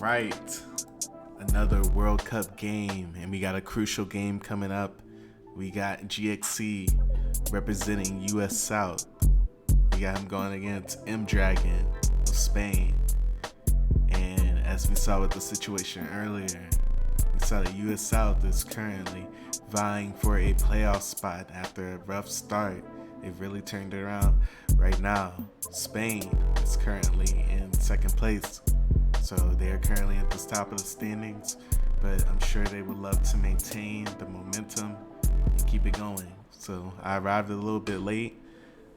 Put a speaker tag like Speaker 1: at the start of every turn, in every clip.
Speaker 1: right, another World Cup game, and we got a crucial game coming up. We got GXE representing US South. We got him going against MDragon of Spain. And as we saw with the situation earlier, we saw that US South is currently vying for a playoff spot after a rough start. They've really turned it around. Right now, Spain is currently in second place. So they are currently at the top of the standings, but I'm sure they would love to maintain the momentum and keep it going. So I arrived a little bit late,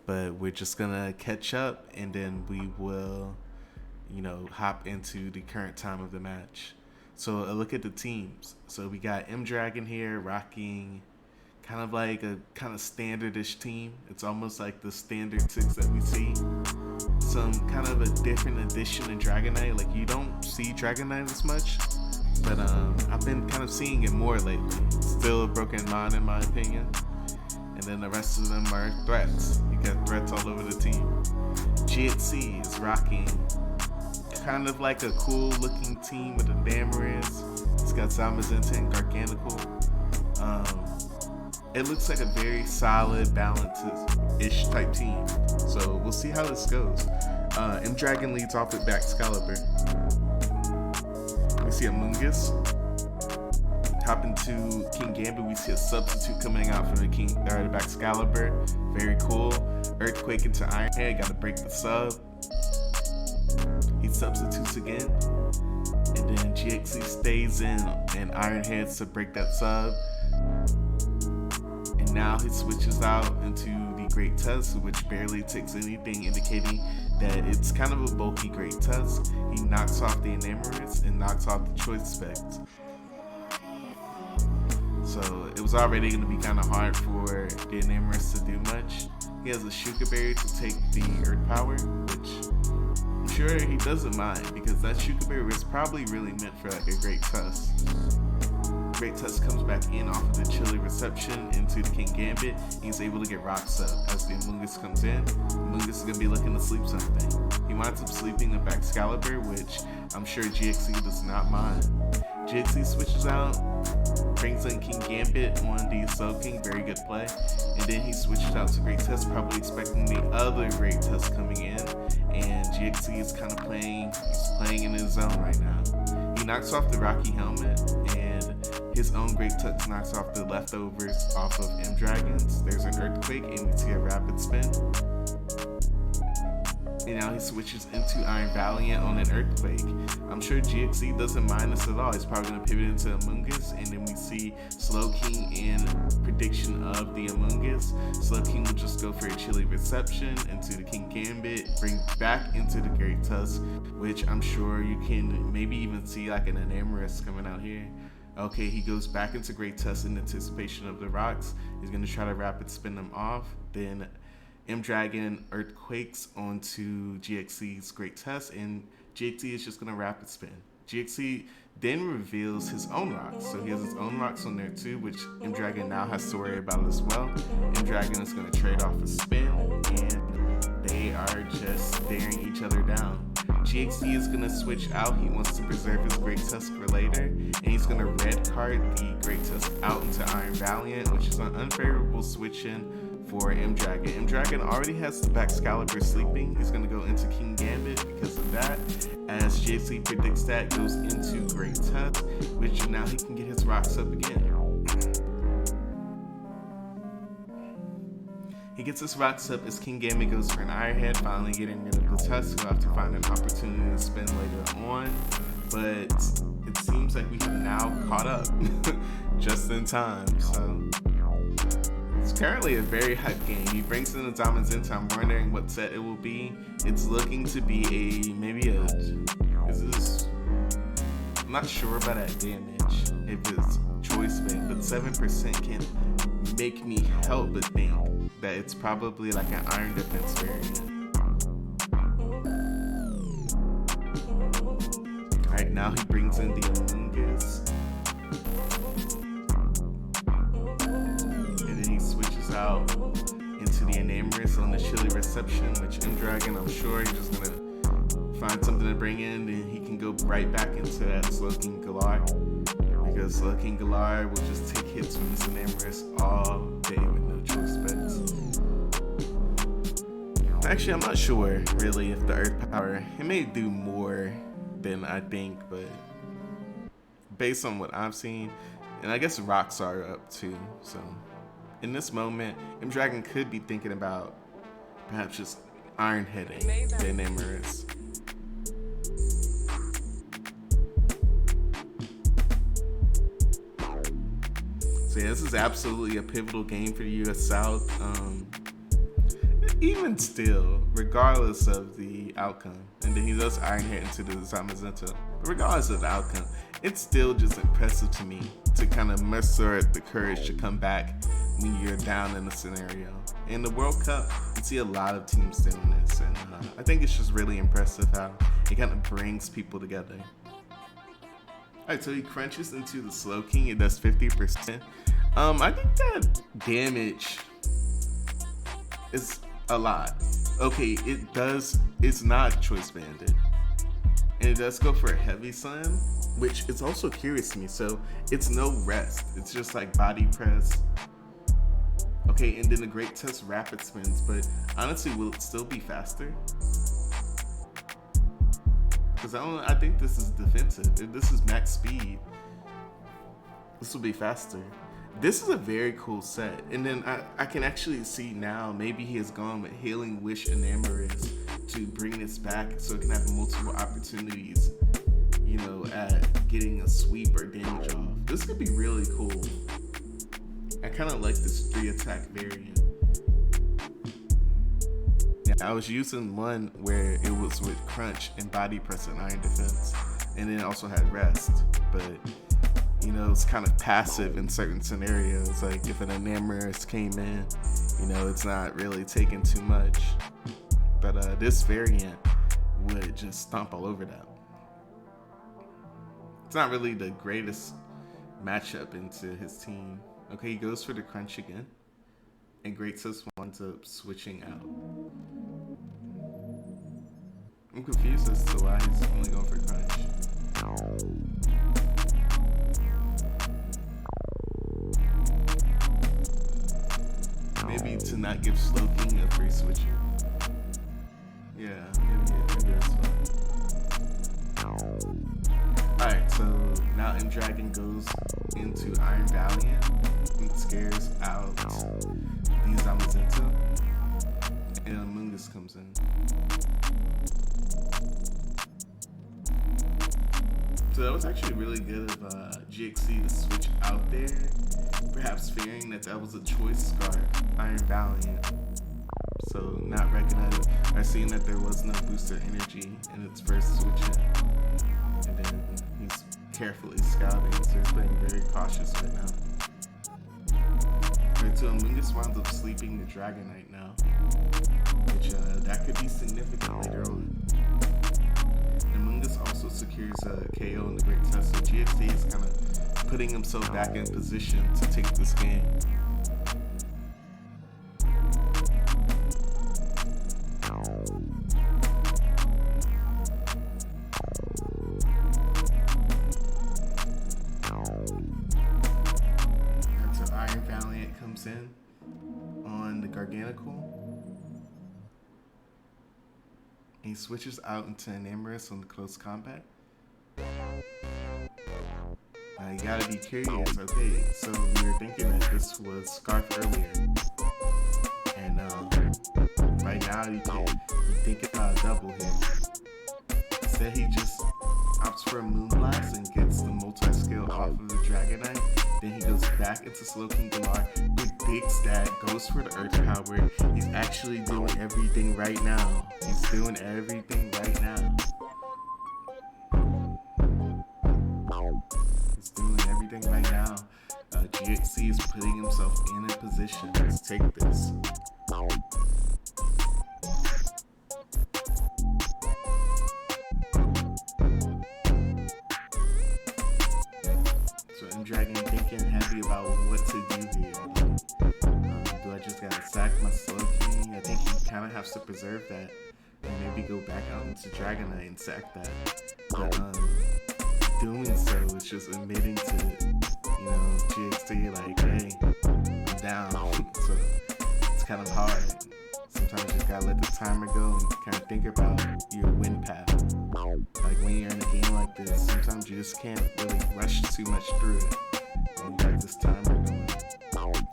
Speaker 1: but we're just gonna catch up and then we will, hop into the current time of the match. So a look at the teams. So we got MDragon here rocking kind of like a kind of standardish team. It's almost like the standard six that we see. Some kind of a different addition in Dragonite. Like you don't see Dragonite as much, but I've been kind of seeing it more lately. Still a broken mind in my opinion. And then the rest of them are threats. You got threats all over the team. GXE is rocking kind of like a cool looking team with a Damaris. It's got Zamazenta and Gargantical. It looks like a very solid, balanced-ish type team. So we'll see how this goes. MDragon leads off with Baxcalibur. We see Amoonguss. Hop into King Gambit. We see a substitute coming out from the Baxcalibur. Very cool. Earthquake into Ironhead. Got to break the sub. He substitutes again. And then GXE stays in and Ironheads to break that sub. Now he switches out into the Great Tusk, which barely takes anything, indicating that it's kind of a bulky Great Tusk. He knocks off the Enamoris and knocks off the Choice Spect. So it was already going to be kind of hard for the Enamoris to do much. He has a Shuka Berry to take the Earth Power, which I'm sure he doesn't mind because that Shuka Berry was probably really meant for like a Great Tusk. Great Tusk comes back in off of the chilly reception into the King Gambit. He's able to get rocks up as the Amoonguss comes in. Amoonguss is going to be looking to sleep something. He winds up sleeping the Baxcalibur, which I'm sure GXE does not mind. GXE switches out, brings in King Gambit on the Jsaok, very good play. And then he switches out to Great Tusk, probably expecting the other Great Tusk coming in. And GXE is kind of playing in his zone right now. He knocks off the Rocky Helmet and his own Great Tusk knocks off the leftovers off of MDragon's. There's an Earthquake and we see a Rapid Spin. And now he switches into Iron Valiant on an Earthquake. I'm sure GXE doesn't mind this at all. He's probably going to pivot into Amoonguss, and then we see Slowking in prediction of the Amoonguss. Slowking will just go for a chilly reception into the King Gambit, bring back into the Great Tusk, which I'm sure you can maybe even see like an Enamoris coming out here. Okay, he goes back into Great Tusk in anticipation of the rocks. He's going to try to Rapid Spin them off. Then MDragon Earthquakes onto GXE's Great Tusk, and GXE is just going to Rapid Spin. GXE then reveals his own rocks. So he has his own rocks on there too, which MDragon now has to worry about as well. MDragon is going to trade off a spin, and they are just staring each other down. GXE is going to switch out. He wants to preserve his Great Tusk for later, and he's going to red card the Great Tusk out into Iron Valiant, which is an unfavorable switch in for MDragon. MDragon already has the Baxcalibur sleeping. He's going to go into King Gambit because of that, as GXE predicts that goes into Great Tusk, which now he can get his rocks up again. He gets his rocks up as King Gambit goes for an Ironhead, finally getting rid of the Tusk. He'll have to find an opportunity to spin later on, but it seems like we have now caught up just in time. So it's currently a very hype game. He brings in the Zamazenta. I'm wondering what set it will be. It's looking to be I'm not sure about that damage, if it's choice spin, but 7% can make me help but think that it's probably like an Iron Defense variant. Alright, now he brings in the Amoonguss. And then he switches out into the Enamoris on the chilly reception, which MDragon, I'm sure he's just gonna find something to bring in, and he can go right back into that Smogon Galar, because Smogon Galar will just take hits from this Namorous all day with no choice bets. Actually, I'm not sure really if the Earth Power, it may do more than I think, but based on what I've seen, and I guess rocks are up too. So in this moment, MDragon could be thinking about perhaps just iron hitting the Namorous. So yeah, this is absolutely a pivotal game for the US South. Even still, regardless of the outcome, and then he does iron hit into the Zamazenta, but regardless of the outcome, it's still just impressive to me to kind of muster the courage to come back when you're down in a scenario. In the World Cup, you see a lot of teams doing this, and I think it's just really impressive how it kind of brings people together. Alright, so he crunches into the Slowking, it does 50%. I think that damage is a lot. Okay, it's not choice banded. And it does go for a heavy slam, which is also curious to me. So it's no rest. It's just like body press. Okay, and then the great test rapid spins, but honestly, will it still be faster? Because I think this is defensive. If this is max speed, this will be faster. This is a very cool set. And then I can actually see now, maybe he has gone with Healing Wish and Namorous to bring this back so it can have multiple opportunities, you know, at getting a sweep or damage off. This could be really cool. I kind of like this 3-attack variant. Yeah, I was using one where it was with crunch and body press and iron defense, and then also had rest, but you know, it's kind of passive in certain scenarios. Like if an Namorous came in, you know, it's not really taking too much. But this variant would just stomp all over that. It's not really the greatest matchup into his team. Okay, he goes for the crunch again. And Great Sis winds up switching out. I'm confused as to why he's only going for crunch. Maybe to not give Slowking a free switcher. Yeah, maybe that's fine. Alright, so now MDragon goes into Iron Valiant and scares out the Zamazenta, and Mungus comes in. So that was actually really good of GXE to switch out there, perhaps fearing that was a choice scarf, Iron Valiant. So not recognizing or seeing that there was no booster energy in its first switch in. And then he's carefully scouting, so he's playing very cautious right now. Right, so Mungus winds up sleeping the Dragonite now, which that could be significant later on. And Mungus also secures a KO in the Great Test, so GXE is kind of putting himself back in position to take this game. So Iron Valiant comes in on the Garganical. He switches out into Namorous on the close combat. You gotta be curious. Okay, so we were thinking that this was Scarf earlier, and right now you're thinking about a double here. Instead, he just opts for a Moonblast and gets the multi-skill off of the Dragonite. Then he goes back into Smogon Galar, predicts that, goes for the Earth Power. He's actually doing everything right now. He's doing everything right now. He's doing everything right now. GXE is putting himself in a position to take this. So MDragon thinking heavy about what to do here. Do I just gotta sack my Slowking? I think he kind of has to preserve that and maybe go back out into Dragonite and sack that. But is just admitting to, GXE like, hey, I'm down. So it's kind of hard. Sometimes you just gotta let the timer go and kind of think about your win path. Like when you're in a game like this, sometimes you just can't really rush too much through it. And you got this timer going.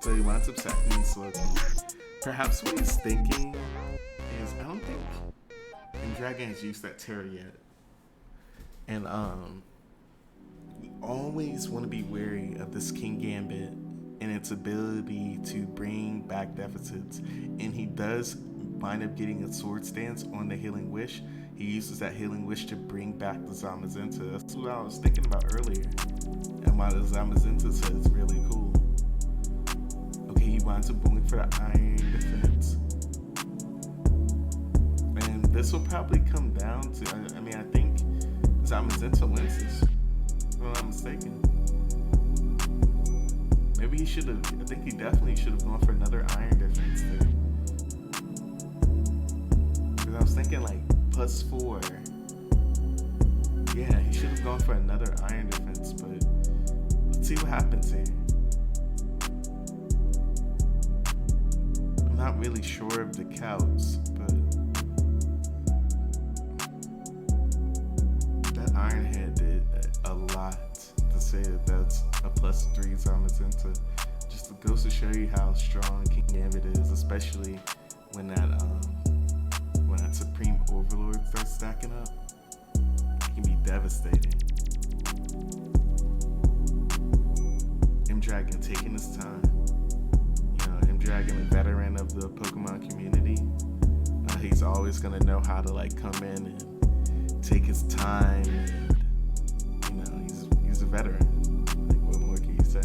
Speaker 1: So he winds up sacking Smogon. Perhaps what he's thinking is, I don't think MDragon has used that terror yet. And you always want to be wary of this King Gambit and its ability to bring back deficits. And he does wind up getting a sword stance on the Healing Wish. He uses that Healing Wish to bring back the Zamazenta. That's what I was thinking about earlier. And why the Zamazenta set is really cool. Okay, he winds up going for the Iron Defense. And this will probably come down to, I think Zamazenta wins this. If I'm not mistaken. Maybe he should have, I think he definitely should have gone for another Iron Defense there. Because I was thinking like +4. Yeah, he should have gone for another Iron Defense, but let's see what happens here. I'm not really sure of the counts, but that Iron Head did a lot to say that that's a +3 Zamazenta. Just goes to show you how strong King Gambit is, especially when that Supreme Overlord starts stacking up. It can be devastating. MDragon taking his time. MDragon, a veteran of the Pokemon community, he's always gonna know how to like come in and take his time. And, he's a veteran. Like, what more can you say?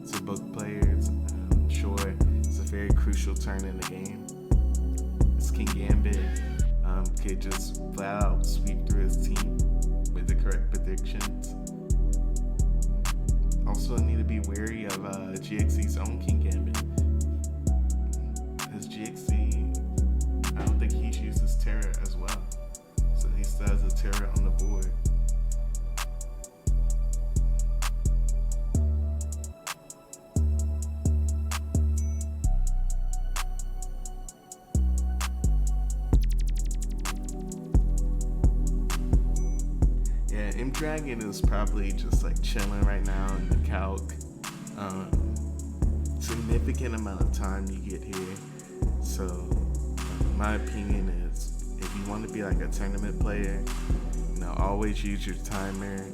Speaker 1: So both players, I'm sure it's a very crucial turn in the game. This King Gambit could just flat out sweep through his team with the correct predictions. Also need to be wary of GXE's own King Gambit. Because GXE, I don't think he uses Terra as well. So he still has a Terra on the board. Yeah, MDragon is probably just like chilling right now in the calc. Significant amount of time you get here. So my opinion is, if you want to be like a tournament player, always use your timer.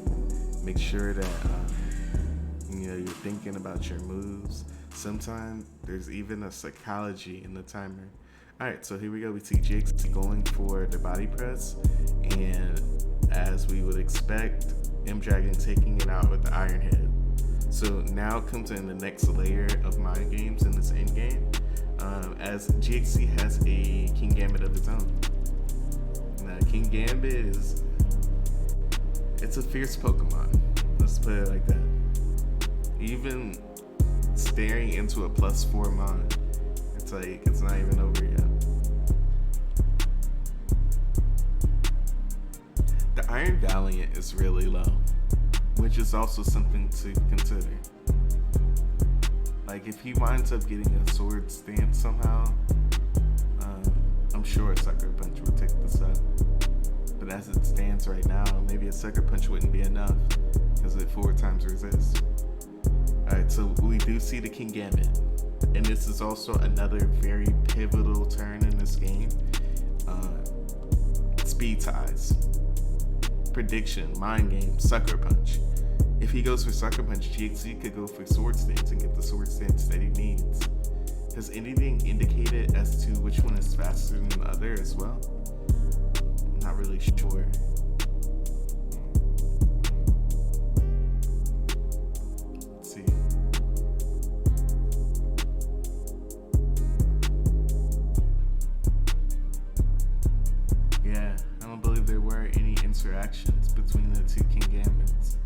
Speaker 1: Make sure that you're thinking about your moves. Sometimes there's even a psychology in the timer. Alright, so here we go. We see GXE going for the body press, and as we would expect, MDragon taking it out with the Iron Head. So now comes in the next layer of mind games in this end game, as GXE has a King Gambit of its own. Now, King Gambit it's a fierce Pokemon. Let's put it like that. Even staring into a +4 mon, it's like it's not even over yet. The Iron Valiant is really low, which is also something to consider. Like if he winds up getting a sword stance somehow, I'm sure a Sucker Punch will take this up. But as it stands right now, maybe a Sucker Punch wouldn't be enough because it 4 times resists. Alright, so we do see the King Gambit. And this is also another very pivotal turn in this game. Speed ties. Prediction, mind game, Sucker Punch. If he goes for Sucker Punch, GXE could go for Sword Stance and get the Sword Stance that he needs. Has anything indicated as to which one is faster than the other as well? I'm not really sure. Let's see. Yeah, I don't believe there were any interactions between the two King Gambits.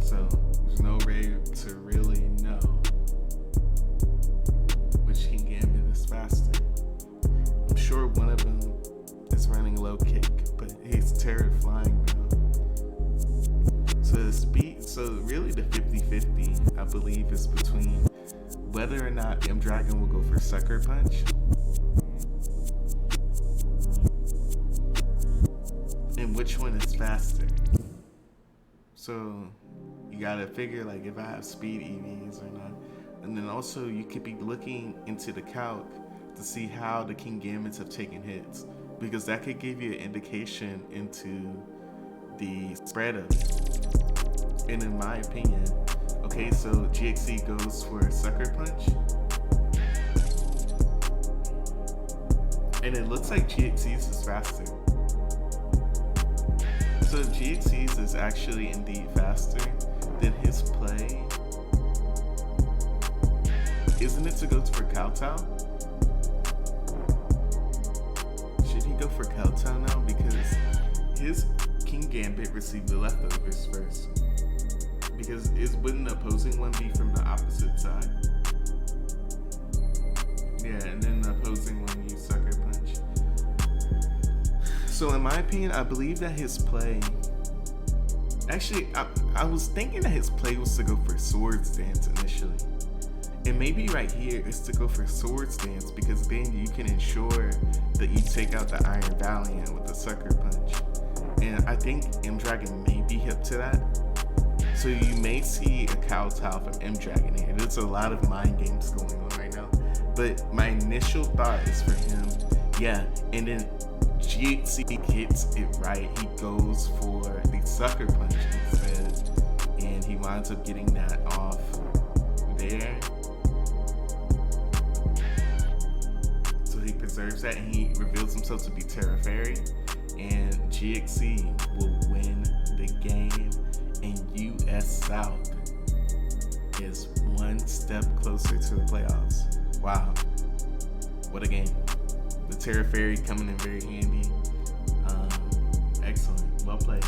Speaker 1: So there's no way to really know really the 50-50, I believe, is between whether or not MDragon will go for Sucker Punch and which one is faster. So you gotta figure like if I have speed EVs or not. And then also you could be looking into the calc to see how the King Gambits have taken hits, because that could give you an indication into the spread of it. And in my opinion, okay, so GXE goes for a Sucker Punch. And it looks like GXE's is faster. So if GXE's is actually indeed faster, then his play, isn't it to go for Kowtow? Should he go for Kowtow now? Because his King Gambit received the leftovers first. Because wouldn't the opposing one be from the opposite side? Yeah, and then the opposing one used Sucker Punch. So in my opinion, I believe that his play... Actually, I was thinking that his play was to go for Swords Dance initially. And maybe right here is to go for Swords Dance, because then you can ensure that you take out the Iron Valiant with the Sucker Punch. And I think MDragon may be hip to that. So you may see a Kowtow from MDragon here. There's a lot of mind games going on right now. But my initial thought is for him, yeah, and then GXE gets it right. He goes for the Sucker Punch instead, and he winds up getting that off there. So he preserves that, and he reveals himself to be Terra Fairy, and GXE will win the game, and US South is one step closer to the playoffs. Wow, what a game. The Terra Fairy coming in very handy. Excellent, well played.